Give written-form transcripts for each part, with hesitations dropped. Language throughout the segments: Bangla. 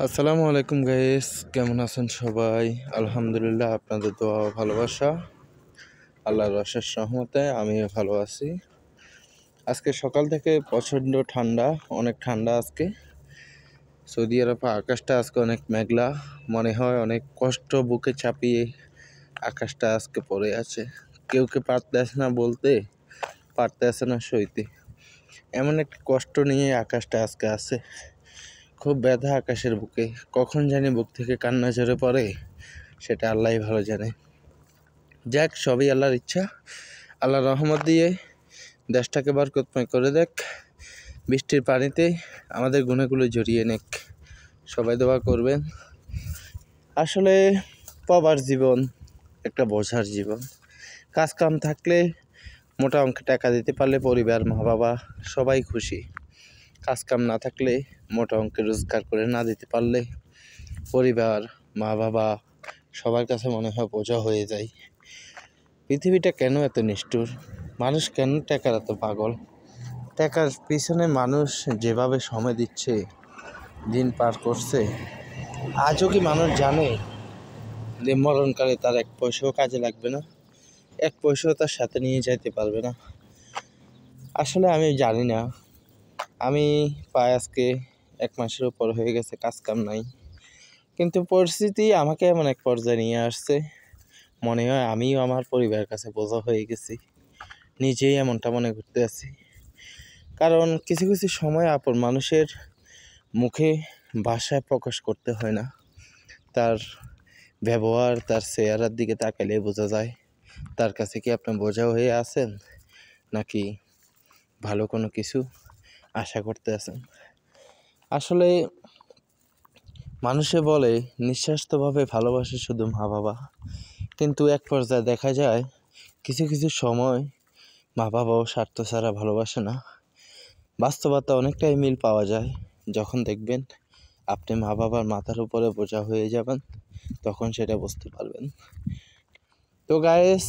আসসালামু আলাইকুম গাইস, কেমন আছেন সবাই? আলহামদুলিল্লাহ, আপনাদের দোয়া ও ভালোবাসা আল্লাহর অশেষ রহমতে আমিও ভালো আছি। আজকে সকাল থেকে প্রচণ্ড ঠান্ডা, অনেক ঠান্ডা আজকে। সৌদি আরবে আকাশটা আজকে অনেক মেঘলা, মনে হয় অনেক কষ্ট বুকে চাপিয়ে আকাশটা আজকে পড়ে আছে। কেউ পারতেছে না বলতে, পারতেছে না সইতে, এমন একটা কষ্ট নিয়ে আকাশটা আজকে আছে। খুব ব্যথা আকাশের বুকে, কখন জানি বুক থেকে কান্না ঝরে পড়ে সেটা আল্লাহই ভালো জানে। যাক, সবই আল্লাহর ইচ্ছা। আল্লাহর রহমত দিয়ে দেশটাকে বরকতময় করে দেখ, বৃষ্টির পানিতে আমাদের গুণাগুলো জড়িয়ে নেক, সবাই দোয়া করবেন। আসলে প্রবাস জীবন একটা বোঝার জীবন। কাজ কাম থাকলে মোটা অঙ্কে টাকা দিতে পারলে পরিবার, মা বাবা সবাই খুশি। কাজ কাম না থাকলে মোটা অঙ্কে রোজগার করে না দিতে পারলে পরিবার, মা বাবা সবার কাছে মনে হয় বোঝা হয়ে যায়। পৃথিবীটা কেন এত নিষ্ঠুর? মানুষ কেন টাকার এত পাগল? টাকার পিছনে মানুষ যেভাবে সময় দিচ্ছে, দিন পার করছে, আজও কি মানুষ জানে যে মরণকালে তার এক পয়সাও কাজে লাগবে না, এক পয়সাও তার সাথে নিয়ে যাইতে পারবে না? আসলে আমি জানি না। আমি প্রায় আজকে 1 মাসের উপর হয়ে গেছে কাজ কাম নাই, কিন্তু পরিস্থিতি আমাকে এমন এক পর্যায়ে নিয়ে আসছে, মনে হয় আমিও আমার পরিবারের কাছে বোঝা হয়ে গেছি। নিজেই এমনটা মনে করতে আছি। কারণ কিছু কিছু সময় আপন মানুষের মুখে ভাষায় প্রকাশ করতে হয় না, তার ব্যবহার, তার চেহারার দিকে তাকালে বোঝা যায় তার কাছে কি আপনি বোঝা হয়ে আছেন, নাকি ভালো কোনো কিছু আশা করতে আছেন। আসলে মানুষে বলে নিঃস্বার্থভাবে ভালোবাসে শুধু মা বাবা, কিন্তু এক পর্যায়ে দেখা যায় কিছু কিছু সময় মা বাবাও স্বার্থ ছাড়া ভালোবাসে না। বাস্তবতা অনেকটাই মিল পাওয়া যায়। যখন দেখবেন আপনি মা বাবার মাথার উপরে বোঝা হয়ে যাবেন, তখন সেটা বুঝতে পারবেন। তো গাইস,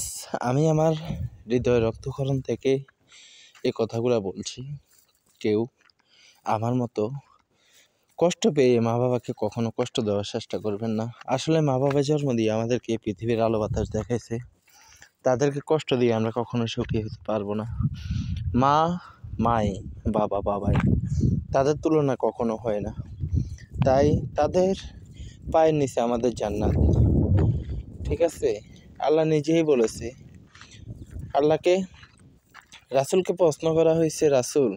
আমি আমার হৃদয় রক্তক্ষরণ থেকে এই কথাগুলো বলছি। কেউ আমার মতো কষ্ট পেয়ে মা বাবাকে কখনো কষ্ট দেওয়ার চেষ্টা করবেন না। আসলে মা বাবা জন্ম দিয়ে আমাদেরকে পৃথিবীর আলো বাতাস দেখাইছে, তাদেরকে কষ্ট দিয়ে আমরা কখনো সুখী হতে পারবো না। মা মাই, বাবা বাবাই, তাদের তুলনা কখনো হয় না। তাই তাদের পায়ের নিচে আমাদের জান্নাত। ঠিক আছে, আল্লাহ নিজেই বলেছে। রাসূলকে প্রশ্ন করা হয়েছে, রাসূল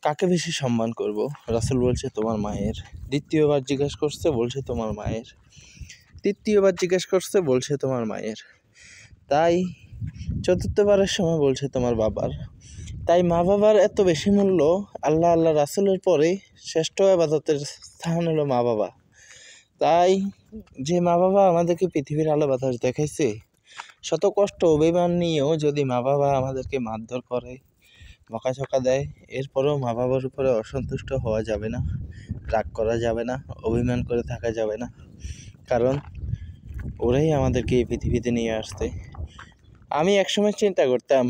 কাকে বেশি সম্মান করব? রাসূল বলছে তোমার মায়ের। দ্বিতীয়বার জিজ্ঞাসা করছে, বলছে তোমার মায়ের। তৃতীয়বার জিজ্ঞাসা করছে, বলছে তোমার মায়ের। তাই চতুর্থবারের সময় বলছে তোমার বাবার। তাই মা বাবার এত বেশি মূল্য। আল্লাহ রাসূলের পরে শ্রেষ্ঠ ইবাদতের স্থান হলো মা বাবা। তাই যে মা বাবা আমাদেরকে পৃথিবীর আলো বাতাস দেখাইছে, শত কষ্ট অভিমান নিয়েও যদি মা বাবা আমাদেরকে মারধর করে, বকাঝকা দেয়, এরপরেও মা বাবার উপরে অসন্তুষ্ট হওয়া যাবে না, রাগ করা যাবে না, অভিমান করে থাকা যাবে না। কারণ ওরাই আমাদেরকে এই পৃথিবীতে নিয়ে আসছে। আমি একসময় চিন্তা করতাম,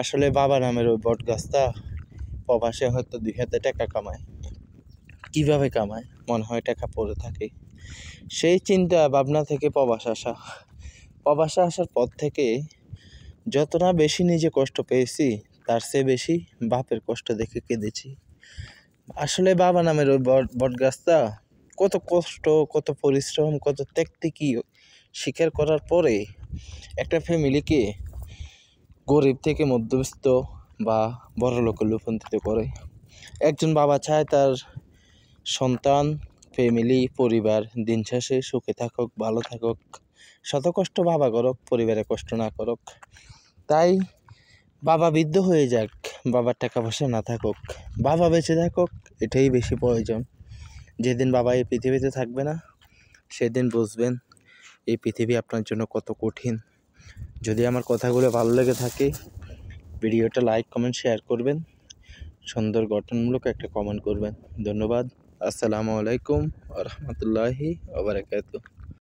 আসলে বাবা নামের ওই বট গাছটা প্রবাসে হয়তো 2 হাতে টাকা কামায়। কীভাবে কামায়? মনে হয় টাকা পড়ে থাকে। সেই চিন্তা ভাবনা থেকে প্রবাসে আসার পর থেকে যত না বেশি নিজে কষ্ট পেয়েছি, তার চেয়ে বেশি বাপের কষ্ট দেখে কেঁদেছি। আসলে বাবা নামের ওই বট গাছটা কত কষ্ট, কত পরিশ্রম, কত ত্যাগত্যাগী স্বীকার করার পরে একটা ফ্যামিলিকে গরিব থেকে মধ্যবিত্ত বা বড়লোকে রূপান্তরিত করে। একজন বাবা চায় তার সন্তান, ফ্যামিলি, পরিবার দিন শেষে সুখে থাকুক, ভালো থাকুক, শত কষ্ট বাবা করুক, পরিবারে কষ্ট না করুক। তাই বাবা বৃদ্ধ হয়ে যাক, বাবার টাকা পয়সা না থাকুক, বাবা বেঁচে থাকুক, এটাই বেশি প্রয়োজন। যেদিন বাবা এই পৃথিবীতে থাকবে না, সেদিন বুঝবেন এই পৃথিবী আপনার জন্য কত কঠিন। যদি আমার কথাগুলো ভালো লেগে থাকে, ভিডিওটা লাইক, কমেন্ট, শেয়ার করবেন, সুন্দর গঠনমূলক একটা কমেন্ট করবেন। ধন্যবাদ। আসসালামু আলাইকুম ওয়া রাহমাতুল্লাহি ওয়া বারাকাতুহু।